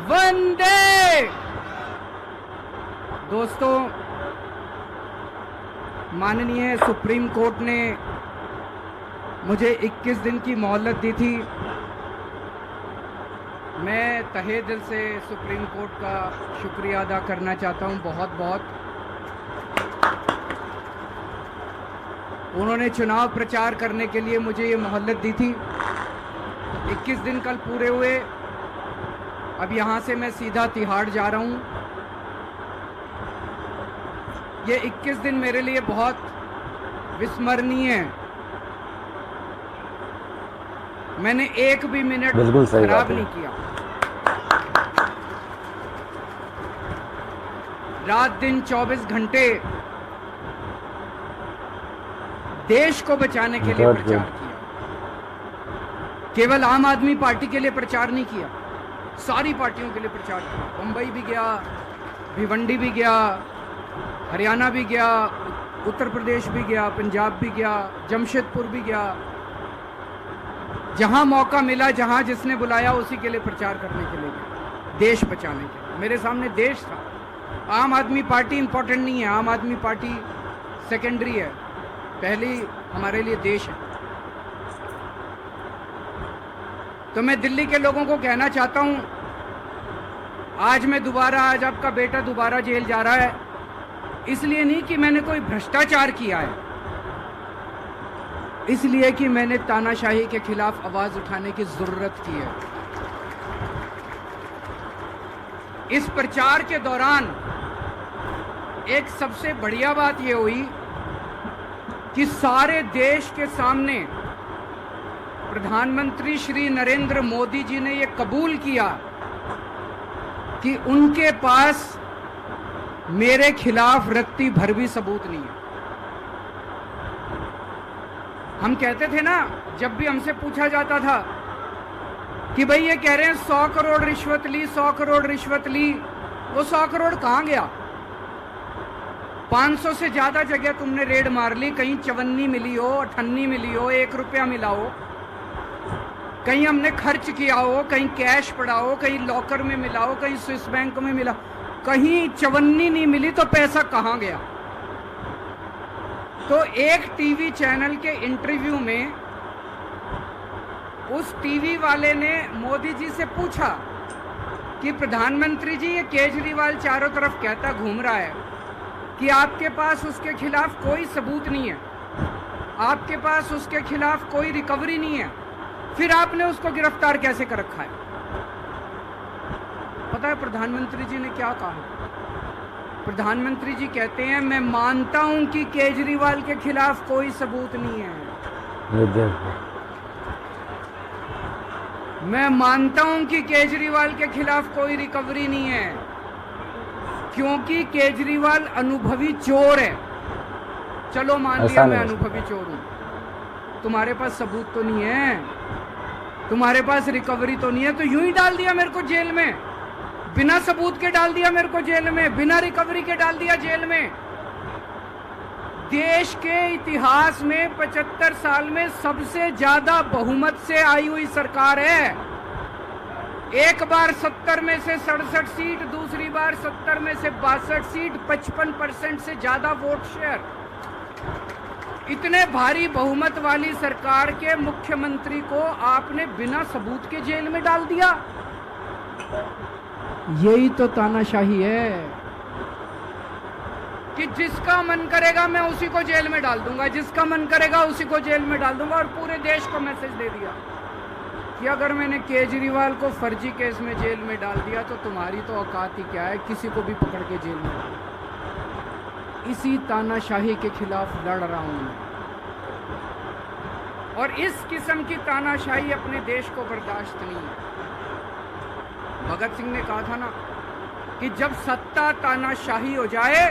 वंदे। दोस्तों, माननीय supreme court ने मुझे 21 दिन की मोहलत दी थी। मैं तहे दिल से सुप्रीम कोर्ट का शुक्रिया अदा करना चाहता हूं, बहुत बहुत। उन्होंने चुनाव प्रचार करने के लिए मुझे ये मोहलत दी थी। 21 दिन कल पूरे हुए। अब यहां से मैं सीधा तिहाड़ जा रहा हूं। ये 21 दिन मेरे लिए बहुत विस्मरणीय है। मैंने एक भी मिनट खराब नहीं किया। रात दिन 24 घंटे देश को बचाने के लिए प्रचार किया। केवल आम आदमी पार्टी के लिए प्रचार नहीं किया, सारी पार्टियों के लिए प्रचार किया। मुंबई भी गया, भिवंडी भी गया, हरियाणा भी गया, उत्तर प्रदेश भी गया, पंजाब भी गया, जमशेदपुर भी गया। जहां मौका मिला, जहां जिसने बुलाया, उसी के लिए प्रचार करने के लिए गया, देश बचाने के लिए। मेरे सामने देश था। आम आदमी पार्टी इंपॉर्टेंट नहीं है, आम आदमी पार्टी सेकेंडरी है, पहली हमारे लिए देश है। तो मैं दिल्ली के लोगों को कहना चाहता हूं, आज आपका बेटा दोबारा जेल जा रहा है, इसलिए नहीं कि मैंने कोई भ्रष्टाचार किया है, इसलिए कि मैंने तानाशाही के खिलाफ आवाज उठाने की जरूरत की है। इस प्रचार के दौरान एक सबसे बढ़िया बात यह हुई कि सारे देश के सामने प्रधानमंत्री श्री नरेंद्र मोदी जी ने यह कबूल किया कि उनके पास मेरे खिलाफ रत्ती भर भी सबूत नहीं है। हम कहते थे ना, जब भी हमसे पूछा जाता था कि भाई ये कह रहे हैं 100 करोड़ रिश्वत ली, 100 करोड़ रिश्वत ली, वो 100 करोड़ कहां गया? 500 से ज्यादा जगह तुमने रेड मार ली, कहीं चवन्नी मिली हो, अठन्नी मिली हो, 1 रुपया मिला हो, कहीं हमने खर्च किया हो, कहीं कैश पड़ा हो, कहीं लॉकर में मिला हो, कहीं स्विस बैंक में मिला, कहीं चवन्नी नहीं मिली, तो पैसा कहां गया? तो एक टीवी चैनल के इंटरव्यू में उस टीवी वाले ने मोदी जी से पूछा कि प्रधानमंत्री जी, ये केजरीवाल चारों तरफ कहता घूम रहा है कि आपके पास उसके खिलाफ कोई सबूत नहीं है, आपके पास उसके खिलाफ कोई रिकवरी नहीं है, फिर आपने उसको गिरफ्तार कैसे कर रखा है? पता है प्रधानमंत्री जी ने क्या कहा? प्रधानमंत्री जी कहते हैं, मैं मानता हूं कि केजरीवाल के खिलाफ कोई सबूत नहीं है, मैं मानता हूं कि केजरीवाल के खिलाफ कोई रिकवरी नहीं है, क्योंकि केजरीवाल अनुभवी चोर है। चलो मान लिया मैं अनुभवी चोर हूं, तुम्हारे पास सबूत तो नहीं है, तुम्हारे पास रिकवरी तो नहीं है, तो यूं ही डाल दिया मेरे को जेल में, बिना सबूत के डाल दिया मेरे को जेल में, बिना रिकवरी के डाल दिया जेल में। देश के इतिहास में 75 साल में सबसे ज्यादा बहुमत से आई हुई सरकार है। एक बार 70 में से 67 सीट, दूसरी बार 70 में से 62 सीट, 55% से ज्यादा वोट शेयर। इतने भारी बहुमत वाली सरकार के मुख्यमंत्री को आपने बिना सबूत के जेल में डाल दिया। यही तो तानाशाही है कि जिसका मन करेगा मैं उसी को जेल में डाल दूंगा, जिसका मन करेगा उसी को जेल में डाल दूंगा। और पूरे देश को मैसेज दे दिया कि अगर मैंने केजरीवाल को फर्जी केस में जेल में डाल दिया तो तुम्हारी तो औकात ही क्या है, किसी को भी पकड़ के जेल में डाल। इसी तानाशाही के खिलाफ लड़ रहा हूं मैं, और इस किस्म की तानाशाही अपने देश को बर्दाश्त नहीं है। भगत सिंह ने कहा था ना कि जब सत्ता तानाशाही हो जाए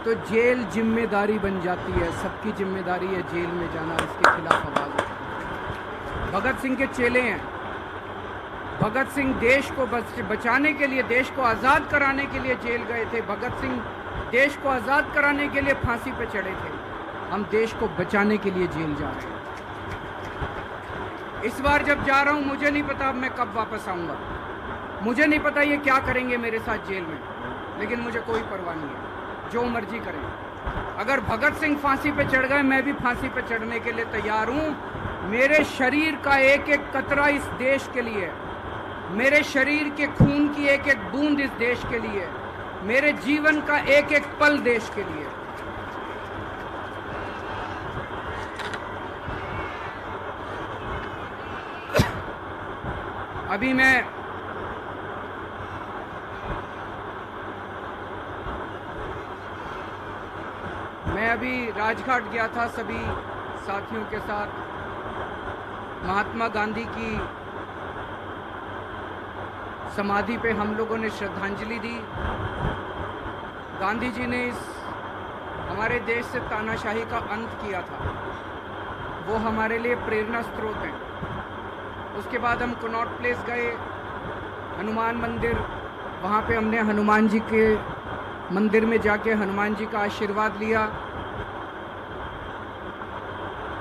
तो जेल जिम्मेदारी बन जाती है, सबकी जिम्मेदारी है जेल में जाना, इसके खिलाफ आवाज उठाना। भगत सिंह के चेले हैं। भगत सिंह देश को बचाने के लिए, देश को आज़ाद कराने के लिए जेल गए थे। भगत सिंह देश को आज़ाद कराने के लिए फांसी पे चढ़े थे। हम देश को बचाने के लिए जेल जा रहे हैं। इस बार जब जा रहा हूं मुझे नहीं पता अब मैं कब वापस आऊंगा। मुझे नहीं पता ये क्या करेंगे मेरे साथ जेल में, लेकिन मुझे कोई परवाह नहीं है, जो मर्जी करें। अगर भगत सिंह फांसी पे चढ़ गए, मैं भी फांसी पे चढ़ने के लिए तैयार हूं। मेरे शरीर का एक एक कतरा इस देश के लिए, मेरे शरीर के खून की एक एक बूंद इस देश के लिए, मेरे जीवन का एक एक पल देश के लिए। अभी मैं अभी राजघाट गया था सभी साथियों के साथ। महात्मा गांधी की समाधि पे हम लोगों ने श्रद्धांजलि दी। गांधी जी ने इस हमारे देश से तानाशाही का अंत किया था, वो हमारे लिए प्रेरणा स्रोत हैं। उसके बाद हम कनॉट प्लेस गए, हनुमान मंदिर, वहाँ पे हमने हनुमान जी के मंदिर में जाके हनुमान जी का आशीर्वाद लिया।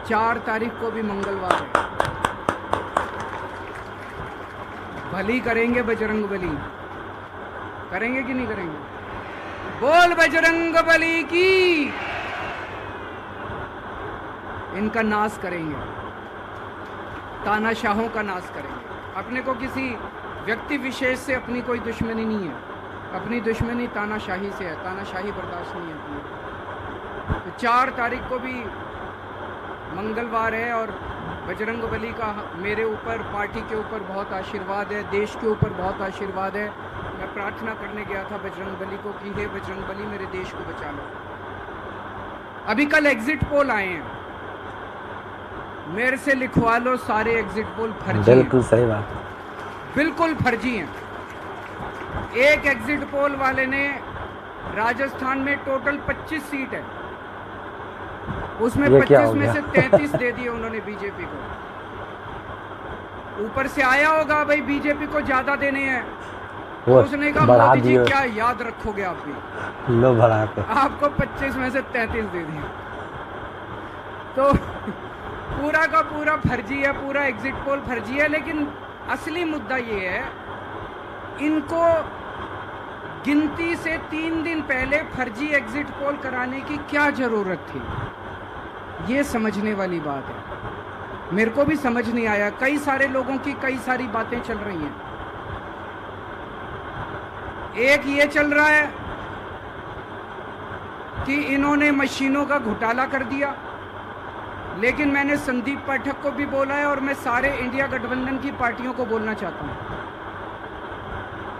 4 तारीख को भी मंगलवार है। भली करेंगे बजरंग बली, करेंगे कि नहीं करेंगे? बोल बजरंग बली की। इनका नाश करेंगे, तानाशाहों का नाश करेंगे। अपने को किसी व्यक्ति विशेष से अपनी कोई दुश्मनी नहीं है, अपनी दुश्मनी तानाशाही से है। तानाशाही बर्दाश्त नहीं है। तो 4 तारीख को भी मंगलवार है और बजरंग बली का मेरे ऊपर, पार्टी के ऊपर बहुत आशीर्वाद है, देश के ऊपर बहुत आशीर्वाद है। मैं प्रार्थना करने गया था बजरंग बली को कि हे बजरंग बली मेरे देश को बचा लो। अभी कल एग्जिट पोल आए हैं, मेरे से लिखवा लो, सारे एग्जिट पोल फर्जी हैं। बिल्कुल सही बात, बिल्कुल फर्जी हैं। एक एग्जिट पोल वाले ने राजस्थान में टोटल 25 सीट है, उसमें 25 में से 33 दे दिए उन्होंने बीजेपी को। ऊपर से आया होगा भाई बीजेपी को ज्यादा देने हैं, तो उसने कहा मोदी जी क्या याद रखोगे आप भी, लो बढ़ा के आपको 25 में से 33 दे दिए। तो पूरा का पूरा फर्जी है, पूरा एग्जिट पोल फर्जी है। लेकिन असली मुद्दा ये है, इनको गिनती से 3 दिन पहले फर्जी एग्जिट पोल कराने की क्या जरूरत थी, ये समझने वाली बात है। मेरे को भी समझ नहीं आया। कई सारे लोगों की कई सारी बातें चल रही हैं। एक ये चल रहा है कि इन्होंने मशीनों का घोटाला कर दिया, लेकिन मैंने संदीप पाठक को भी बोला है और मैं सारे इंडिया गठबंधन की पार्टियों को बोलना चाहता हूं,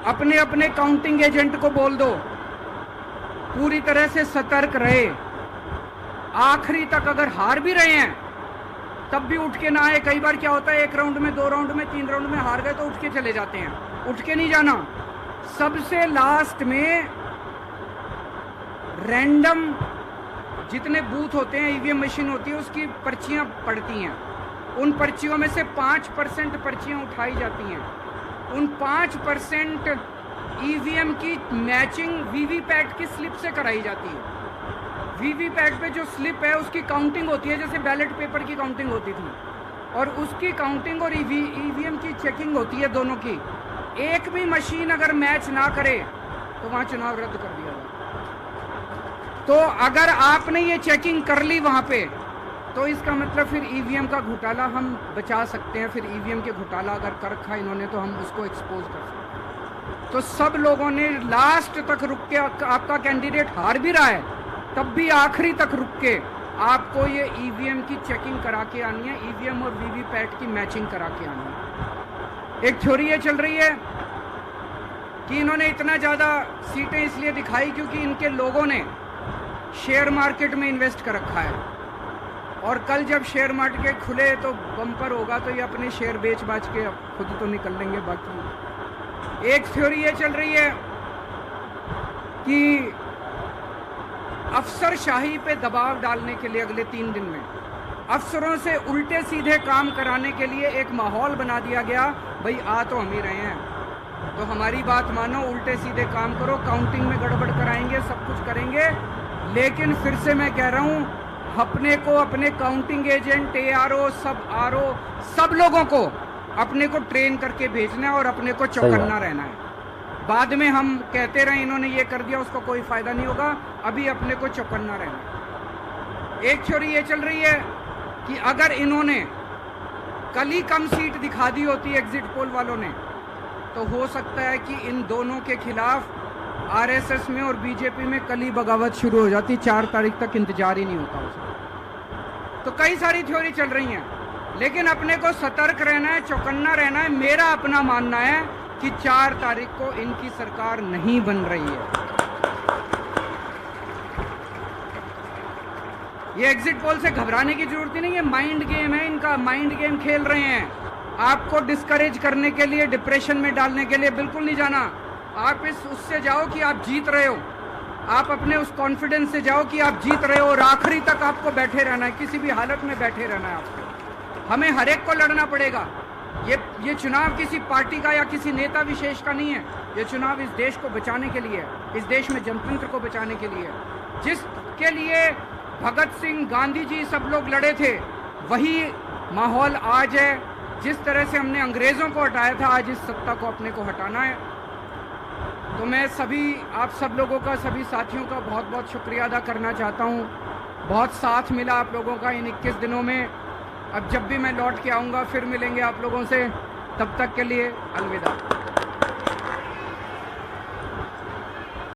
अपने अपने काउंटिंग एजेंट को बोल दो पूरी तरह से सतर्क रहे। आखिरी तक अगर हार भी रहे हैं तब भी उठ के ना आए। कई बार क्या होता है, 1 राउंड में, 2 राउंड में, 3 राउंड में हार गए तो उठ के चले जाते हैं। उठ के नहीं जाना। सबसे लास्ट में रैंडम जितने बूथ होते हैं, ईवीएम मशीन होती है, उसकी पर्चियां पड़ती हैं। उन पर्चियों में से 5% पर्चियां उठाई जाती हैं। उन 5% ईवीएम की मैचिंग वीवीपैट की स्लिप से कराई जाती है। वीवीपैट पे जो स्लिप है उसकी काउंटिंग होती है, जैसे बैलेट पेपर की काउंटिंग होती थी, और उसकी काउंटिंग और ईवीएम की चेकिंग होती है दोनों की। एक भी मशीन अगर मैच ना करे तो वहां चुनाव रद्द कर दिया जाए। तो अगर आपने ये चेकिंग कर ली वहां पे, तो इसका मतलब फिर ईवीएम का घोटाला हम बचा सकते हैं। फिर ईवीएम के घोटाला अगर कर रखा इन्होंने तो हम उसको एक्सपोज कर सकते हैं। तो सब लोगों ने लास्ट तक रुक के, आपका कैंडिडेट हार भी रहा है तब भी आखिरी तक रुक के आपको ये ईवीएम की चेकिंग करा के आनी है, ईवीएम और वीवीपैट की मैचिंग करा के आनी है। एक थ्योरी ये चल रही है कि इन्होंने इतना ज़्यादा सीटें इसलिए दिखाई क्योंकि इनके लोगों ने शेयर मार्केट में इन्वेस्ट कर रखा है, और कल जब शेयर मार्केट खुले तो बम्पर होगा, तो ये अपने शेयर बेच बाच के खुद तो निकल लेंगे। बाकी एक थ्योरी ये चल रही है कि अफसरशाही पे दबाव डालने के लिए अगले 3 दिन में अफसरों से उल्टे सीधे काम कराने के लिए एक माहौल बना दिया गया। भाई आ तो हम ही रहे हैं, तो हमारी बात मानो, उल्टे सीधे काम करो, काउंटिंग में गड़बड़ कराएंगे, सब कुछ करेंगे। लेकिन फिर से मैं कह रहा हूं, अपने को, अपने काउंटिंग एजेंट, ARO, सब RO, सब लोगों को अपने को ट्रेन करके भेजना है और अपने को चौकन्ना रहना है। बाद में हम कहते रहे इन्होंने ये कर दिया, उसको कोई फायदा नहीं होगा, अभी अपने को चौकन्ना रहना है। एक थ्योरी ये चल रही है कि अगर इन्होंने कल ही कम सीट दिखा दी होती एग्जिट पोल वालों ने, तो हो सकता है कि इन दोनों के खिलाफ आरएसएस में और बीजेपी में कल ही बगावत शुरू हो जाती, 4 तारीख तक इंतजार ही नहीं होता उसका। तो कई सारी थ्योरी चल रही हैं, लेकिन अपने को सतर्क रहना है, चौकन्ना रहना है। मेरा अपना मानना है कि 4 तारीख को इनकी सरकार नहीं बन रही है। ये एग्जिट पोल से घबराने की जरूरत ही नहीं है, माइंड गेम है इनका, माइंड गेम खेल रहे हैं। आपको डिस्करेज करने के लिए, डिप्रेशन में डालने के लिए बिल्कुल नहीं जाना। आप उससे जाओ कि आप जीत रहे हो, आप अपने उस कॉन्फिडेंस से जाओ कि आप जीत रहे हो, और आखिरी तक आपको बैठे रहना है, किसी भी हालत में बैठे रहना है आपको। हमें हर एक को लड़ना पड़ेगा। ये चुनाव किसी पार्टी का या किसी नेता विशेष का नहीं है, ये चुनाव इस देश को बचाने के लिए है, इस देश में जनतंत्र को बचाने के लिए है। जिसके लिए भगत सिंह, गांधी जी सब लोग लड़े थे, वही माहौल आज है। जिस तरह से हमने अंग्रेज़ों को हटाया था, आज इस सत्ता को अपने को हटाना है। तो मैं आप सब लोगों का, सभी साथियों का बहुत बहुत शुक्रिया अदा करना चाहता हूँ। बहुत साथ मिला आप लोगों का इन 21 दिनों में। अब जब भी मैं लौट के आऊँगा फिर मिलेंगे आप लोगों से, तब तक के लिए अलविदा।